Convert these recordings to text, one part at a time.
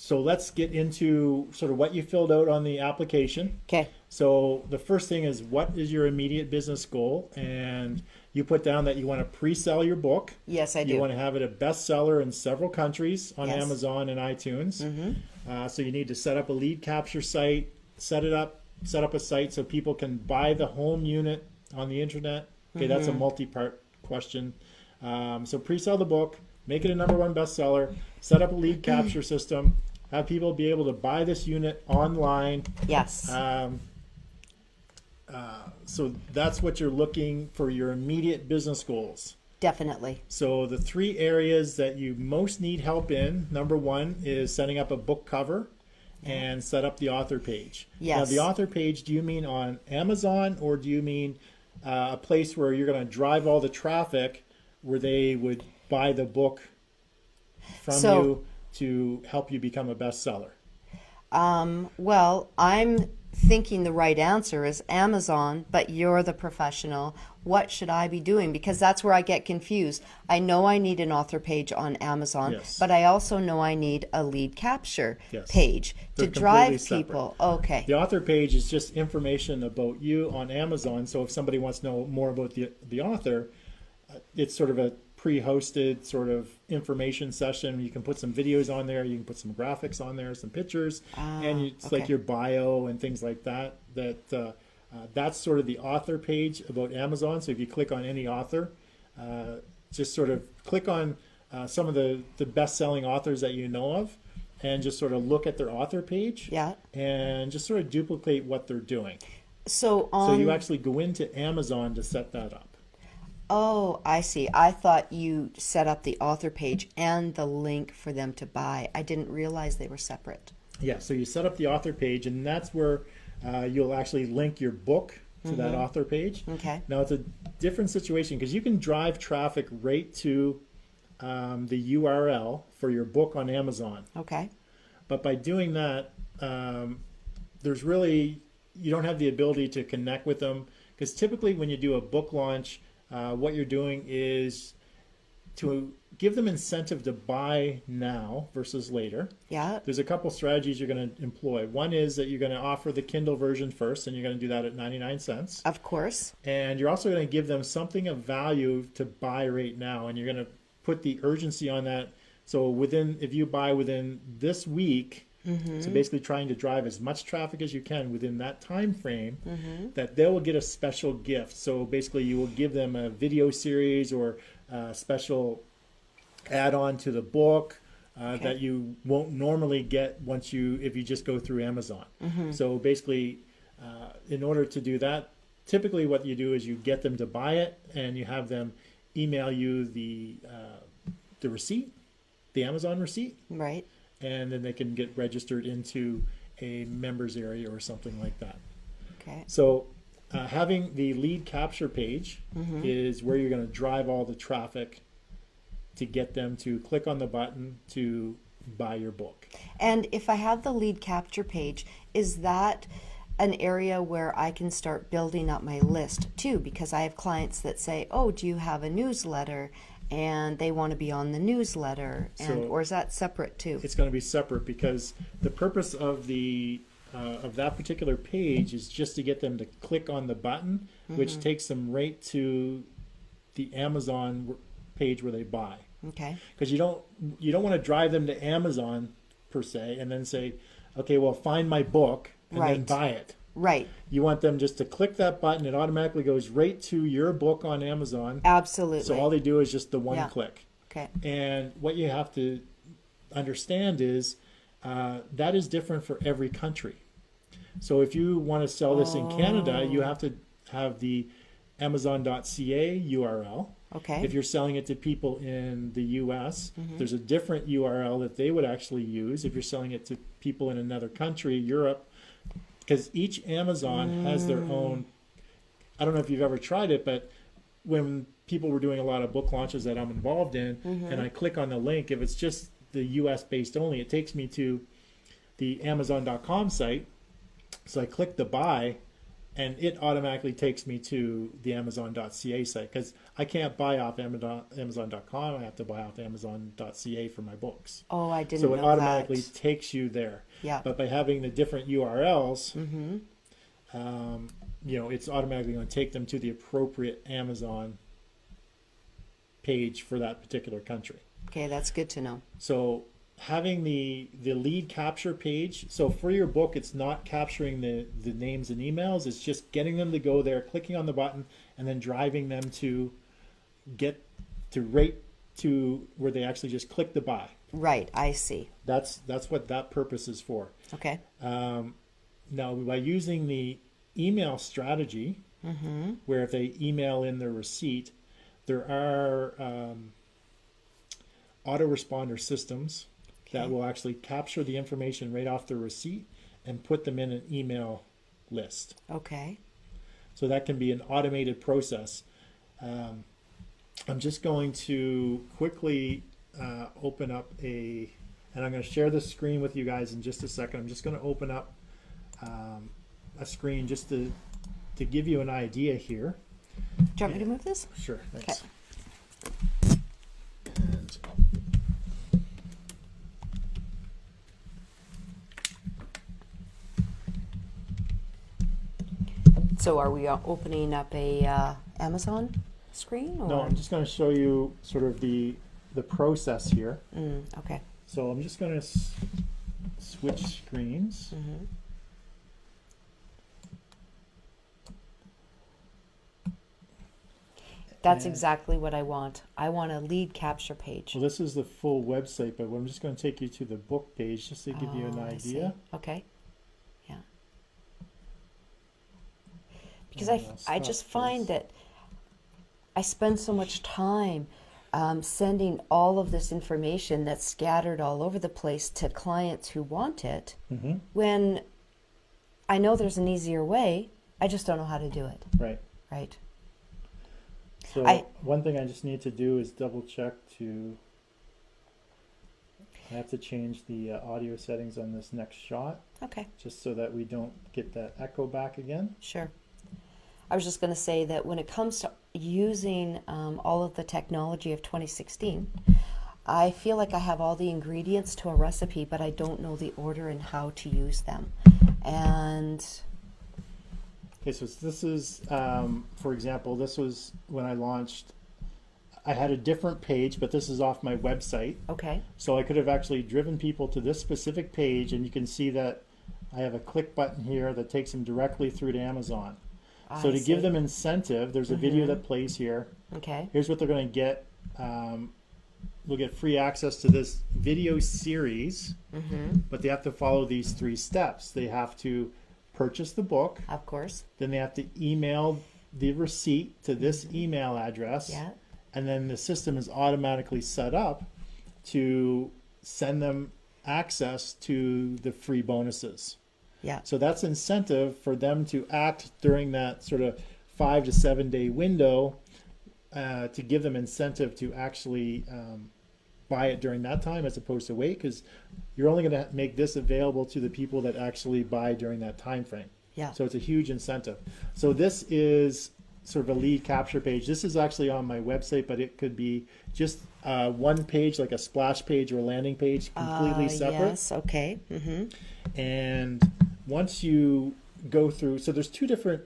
So let's get into sort of what you filled out on the application. Okay. So the first thing is, what is your immediate business goal? And you put down that you want to pre-sell your book. Yes, I do. You want to have it a bestseller in several countries on Yes. Amazon and iTunes. So you need to set up a lead capture site, set up a site so people can buy the home unit on the internet. Okay, that's a multi-part question. So pre-sell the book, make it a #1 bestseller, set up a lead capture system, have people be able to buy this unit online. Yes. So that's what you're looking for, your immediate business goals. Definitely. So the 3 areas that you most need help in, #1 is setting up a book cover and set up the author page. Yes. Now the author page, do you mean on Amazon, or do you mean a place where you're going to drive all the traffic where they would buy the book from you to help you become a bestseller? Well, I'm thinking the right answer is Amazon, but you're the professional. What should I be doing? Because that's where I get confused. I know I need an author page on Amazon, Yes. but I also know I need a lead capture Yes. page They're to drive completely people. Okay. The author page is just information about you on Amazon. So if somebody wants to know more about the author, it's sort of a pre-hosted sort of information session. You can put some videos on there, you can put some graphics on there, some pictures, and it's like your bio and things like that. That's sort of the author page about Amazon. So if you click on any author, just sort of click on some of the best-selling authors that you know of, and just sort of look at their author page, Yeah. and just sort of duplicate what they're doing. So So you actually go into Amazon to set that up. Oh, I see. I thought you set up the author page and the link for them to buy. I didn't realize they were separate. Yeah, so you set up the author page, and that's where you'll actually link your book to that author page. Okay. Now, it's a different situation because you can drive traffic right to the URL for your book on Amazon. Okay. But by doing that, you don't have the ability to connect with them, because typically when you do a book launch, what you're doing is to give them incentive to buy now versus later. Yeah. There's a couple strategies you're going to employ. One is that you're going to offer the Kindle version first, and you're going to do that at 99 cents. Of course. And you're also going to give them something of value to buy right now, and you're going to put the urgency on that. So if you buy within this week, so basically trying to drive as much traffic as you can within that time frame, that they will get a special gift. So basically you will give them a video series or a special add-on to the book that you won't normally get if you just go through Amazon. So basically, in order to do that, typically what you do is you get them to buy it, and you have them email you the receipt, the Amazon receipt. Right. And then they can get registered into a members area or something like that. Okay. So having the lead capture page is where you're going to drive all the traffic to get them to click on the button to buy your book. And if I have the lead capture page, is that an area where I can start building up my list too? Because I have clients that say, oh, do you have a newsletter? And they want to be on the newsletter, or is that separate too? It's going to be separate, because the purpose of that particular page is just to get them to click on the button, which takes them right to the Amazon page where they buy. Okay. Because you don't want to drive them to Amazon per se and then say, okay, well, find my book and then buy it. Right. You want them just to click that button. It automatically goes right to your book on Amazon. Absolutely. So all they do is just the one click. Okay. And what you have to understand is that is different for every country. So if you want to sell this in Canada, you have to have the Amazon.ca URL. Okay. If you're selling it to people in the US, there's a different URL that they would actually use. If you're selling it to people in another country, Europe, because each Amazon has their own. I don't know if you've ever tried it, but when people were doing a lot of book launches that I'm involved in, and I click on the link, if it's just the US based only, it takes me to the Amazon.com site. So I click the buy, and it automatically takes me to the Amazon.ca site, because I can't buy off Amazon.com. I have to buy off Amazon.ca for my books. Oh, I didn't So know it automatically that. takes you there. Yeah. But by having the different URLs, it's automatically going to take them to the appropriate Amazon page for that particular country. Okay, that's good to know. So having the lead capture page, so for your book, it's not capturing the names and emails, it's just getting them to go there, clicking on the button, and then driving them to get to right to where they actually just click the buy. Right, I see. That's what that purpose is for. Okay. Now, by using the email strategy, where if they email in their receipt, there are autoresponder systems that will actually capture the information right off the receipt and put them in an email list. Okay. So that can be an automated process. I'm just going to quickly open up and I'm going to share this screen with you guys in just a second. I'm just going to open up a screen just to give you an idea here. Do you want me to move this? Sure, thanks. Okay. And So are we opening up a Amazon screen? Or? no, I'm just going to show you sort of the process here. Okay. So I'm just going to switch screens. That's exactly what I want. I want a lead capture page. Well, this is the full website, but I'm just going to take you to the book page just to give you an I see. idea. Okay. Yeah. Because And I'll I stop just find this. that I spend so much time sending all of this information that's scattered all over the place to clients who want it, when I know there's an easier way. I just don't know how to do it. Right. Right. So one thing I just need to do is double check I have to change the audio settings on this next shot, Okay. just so that we don't get that echo back again. Sure. I was just going to say that when it comes to using all of the technology of 2016, I feel like I have all the ingredients to a recipe, but I don't know the order and how to use them. And Okay, so this is, for example, this was when I launched. I had a different page, but this is off my website. okay. So I could have actually driven people to this specific page, and you can see that I have a click button here that takes them directly through to Amazon. So to give them incentive, there's a video that plays here. Okay. Here's what they're going to get. They'll get free access to this video series, but they have to follow these 3 steps. They have to purchase the book. Of course. Then they have to email the receipt to this email address. Yeah. And then the system is automatically set up to send them access to the free bonuses. Yeah. So that's incentive for them to act during that sort of 5 to 7 day window, to give them incentive to actually buy it during that time as opposed to wait, because you're only going to make this available to the people that actually buy during that time frame. Yeah. So it's a huge incentive. So this is sort of a lead capture page. This is actually on my website, but it could be just one page, like a splash page or a landing page, completely separate. Yes. Okay. And once you go through, so there's 2 different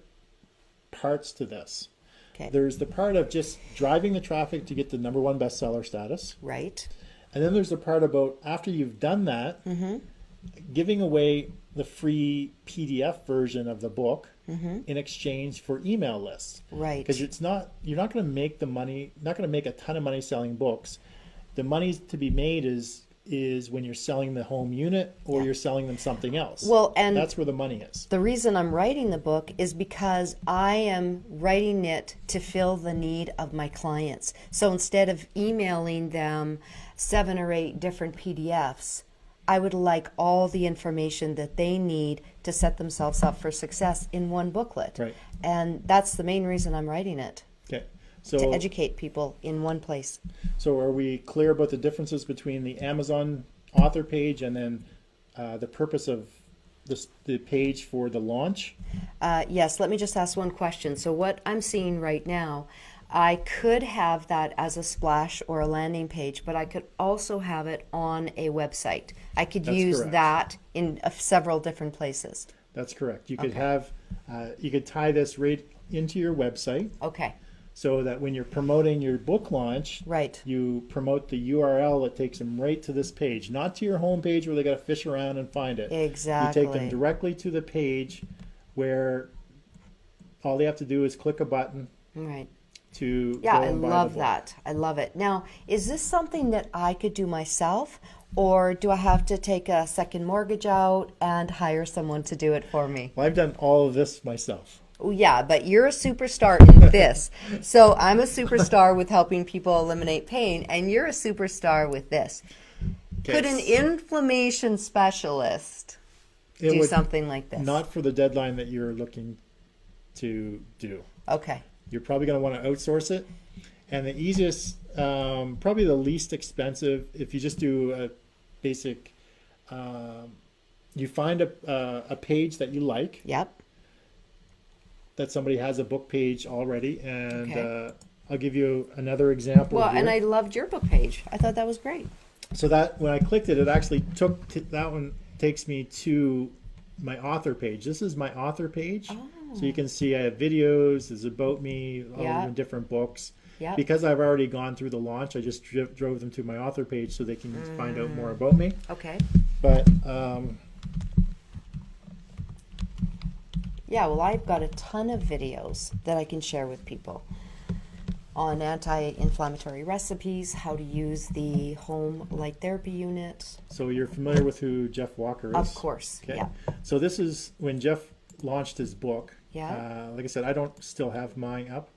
parts to this. Okay. There's the part of just driving the traffic to get the #1 bestseller status. Right. And then there's the part about after you've done that, giving away the free PDF version of the book in exchange for email lists. Right. Because you're not going to make the money, not going to make a ton of money selling books. The money to be made is when you're selling the home unit or you're selling them something else. Well, and that's where the money is. the reason I'm writing the book is because I am writing it to fill the need of my clients. So instead of emailing them 7 or 8 different PDFs, I would like all the information that they need to set themselves up for success in one booklet. Right. And that's the main reason I'm writing it, Okay. to So educate people in one place. So are we clear about the differences between the Amazon author page and then the purpose of the page for the launch? Yes, let me just ask one question. So what I'm seeing right now, I could have that as a splash or a landing page, but I could also have it on a website. I could That's use correct. that in several different places. That's correct. You could have, you could tie this right into your website Okay, so that when you're promoting your book launch, right. you promote the URL that takes them right to this page, not to your home page where they got to fish around and find it. Exactly. You take them directly to the page where all they have to do is click a button Right. to Yeah, go I and buy the love book. that. I love it. Now, is this something that I could do myself, or do I have to take a second mortgage out and hire someone to do it for me? Well, I've done all of this myself. Oh, yeah, but you're a superstar in this. So I'm a superstar with helping people eliminate pain, and you're a superstar with this. Okay. Could an inflammation specialist It do would- something like this? Not for the deadline that you're looking to do. Okay. You're probably going to want to outsource it. And the easiest, probably the least expensive, if you just do a basic, you find a page that you like, Yep. that somebody has a book page already. And Okay. I'll give you another example Well, here. and I loved your book page. I thought that was great. So that when I clicked it, it actually that one takes me to my author page. This is my author page. Oh. So you can see I have videos, there's about me, all Yeah. the different books. Yep. Because I've already gone through the launch, I just drove them to my author page so they can find out more about me. Okay. But Yeah, well, I've got a ton of videos that I can share with people on anti-inflammatory recipes, how to use the home light therapy unit. so you're familiar with who Jeff Walker is? Of course, Okay. yeah. So this is when Jeff launched his book. Yeah. Like I said, I don't still have mine up.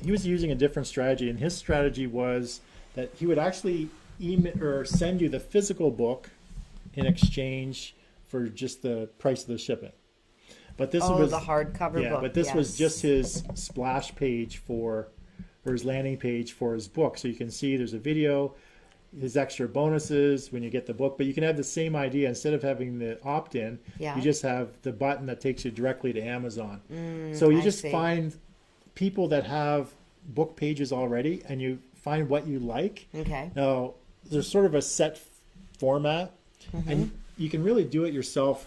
He was using a different strategy, and his strategy was that he would actually email or send you the physical book in exchange for just the price of the shipping. But this was the hardcover yeah, book. but this was yes. just his splash page or his landing page for his book. So you can see there's a video, his extra bonuses when you get the book. But you can have the same idea instead of having the opt-in. Yeah. You just have the button that takes you directly to Amazon. So you I just see. find people that have book pages already, and you find what you like. Okay. Now, there's sort of a set format, Mm-hmm. and you can really do it yourself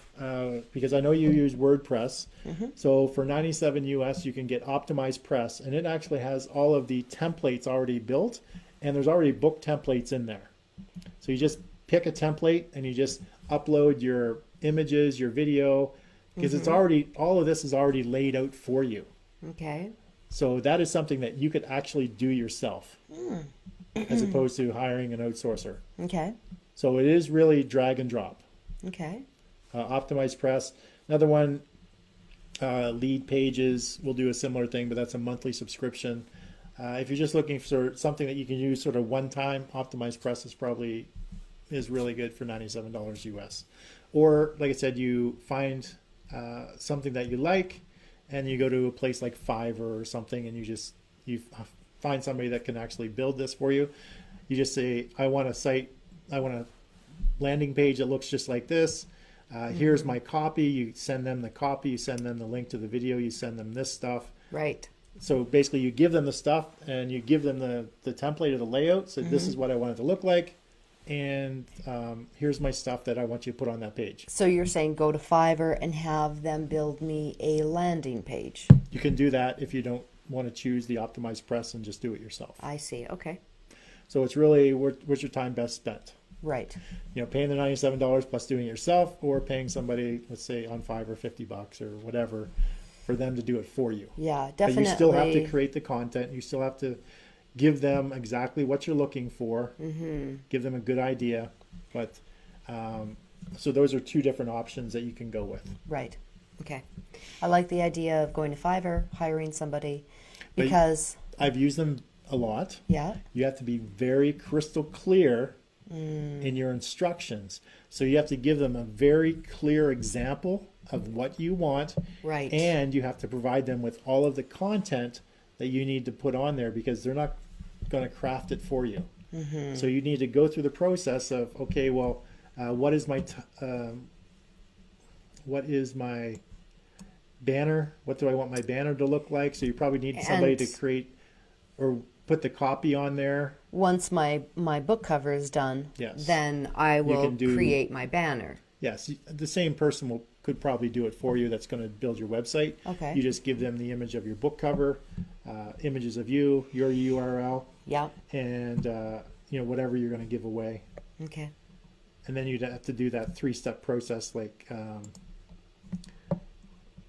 because I know you use WordPress. Mm-hmm. So for 97 US, you can get Optimized Press, and it actually has all of the templates already built, and there's already book templates in there. So you just pick a template and you just upload your images, your video, because it's already, all of this is already laid out for you. Okay. So that is something that you could actually do yourself as opposed to hiring an outsourcer. Okay. So it is really drag and drop. Okay. Optimized Press. Another one, Lead Pages will do a similar thing, but that's a monthly subscription. If you're just looking for something that you can use sort of one time, Optimized Press is really good for $97 US. Or like I said, you find something that you like, and you go to a place like Fiverr or something, and you find somebody that can actually build this for you. You just say, I want a landing page that looks just like this. Here's my copy. You send them the copy. You send them the link to the video. You send them this stuff. Right. So basically, you give them the stuff, and you give them the template of the layout. So this is what I want it to look like, and here's my stuff that I want you to put on that page. So you're saying go to Fiverr and have them build me a landing page. You can do that if you don't want to choose the Optimized Press and just do it yourself. I see. Okay. So it's really where's your time best spent? Right. You know, paying the $97 plus doing it yourself, or paying somebody, let's say on Fiverr, $50 or whatever, for them to do it for you. Yeah, But definitely. you still have to create the content. You still have to give them exactly what you're looking for. Give them a good idea. But so those are two different options that you can go with. Right. Okay. I like the idea of going to Fiverr, hiring somebody, But- because I've used them a lot. yeah. You have to be very crystal clear in your instructions. So you have to give them a very clear example of what you want. Right. And you have to provide them with all of the content that you need to put on there, because they're not going to craft it for you. So you need to go through the process of, okay, well, what is my what is my banner? What do I want my banner to look like? So you probably need somebody to create or put the copy on there. Once my book cover is done, Yes. then I will can create my banner. Yes, the same person could probably do it for you. That's going to build your website. Okay. You just give them the image of your book cover, images of you, your URL, Yeah. and whatever you're going to give away. Okay. And then you'd have to do that 3-step process like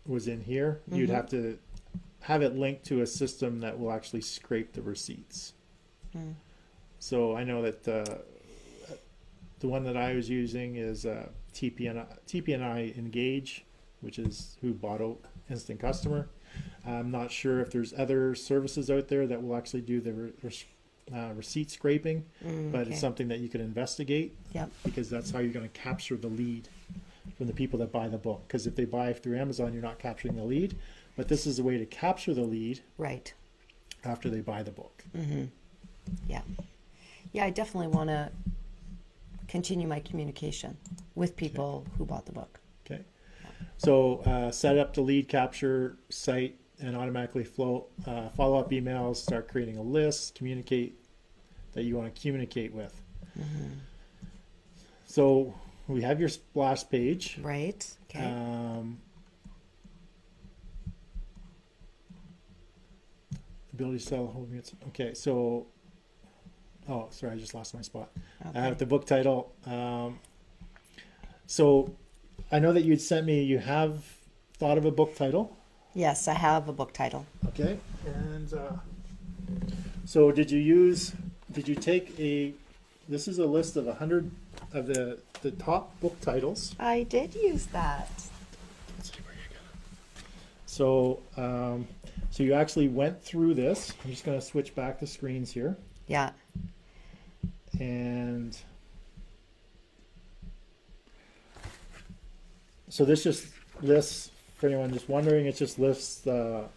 was in here. You'd have to have it linked to a system that will actually scrape the receipts. So I know that the one that I was using is TPNI Engage, which is who bought out Instant Customer. I'm not sure if there's other services out there that will actually do the receipt scraping, but it's something that you can investigate. Yep. Because that's how you're going to capture the lead from the people that buy the book. Because if they buy through Amazon, you're not capturing the lead. But this is a way to capture the lead Right. after they buy the book. Yeah. Yeah, I definitely want to continue my communication with people who bought the book. Okay. So set up the lead capture site and automatically follow up emails, start creating a list, communicate that you want to communicate with. So we have your splash page. Right. Okay. Ability to sell whole units. Okay, so oh, sorry, I just lost my spot. Okay. The book title. So I know that you'd sent me. You have thought of a book title. Yes, I have a book title. Okay, and so did you take this is a list of 100 of the top book titles. I did use that. Let's see where you got it. So you actually went through this. I'm just going to switch back the screens here. Yeah. And so this just lists, for anyone just wondering, it just lists the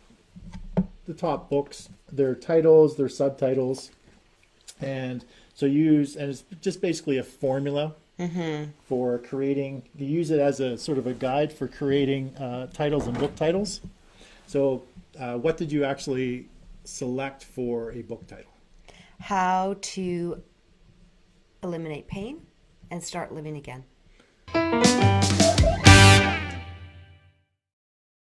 top books, their titles, their subtitles, and so and it's just basically a formula for creating. You use it as a sort of a guide for creating titles and book titles. So what did you actually select for a book title? How to eliminate pain and start living again.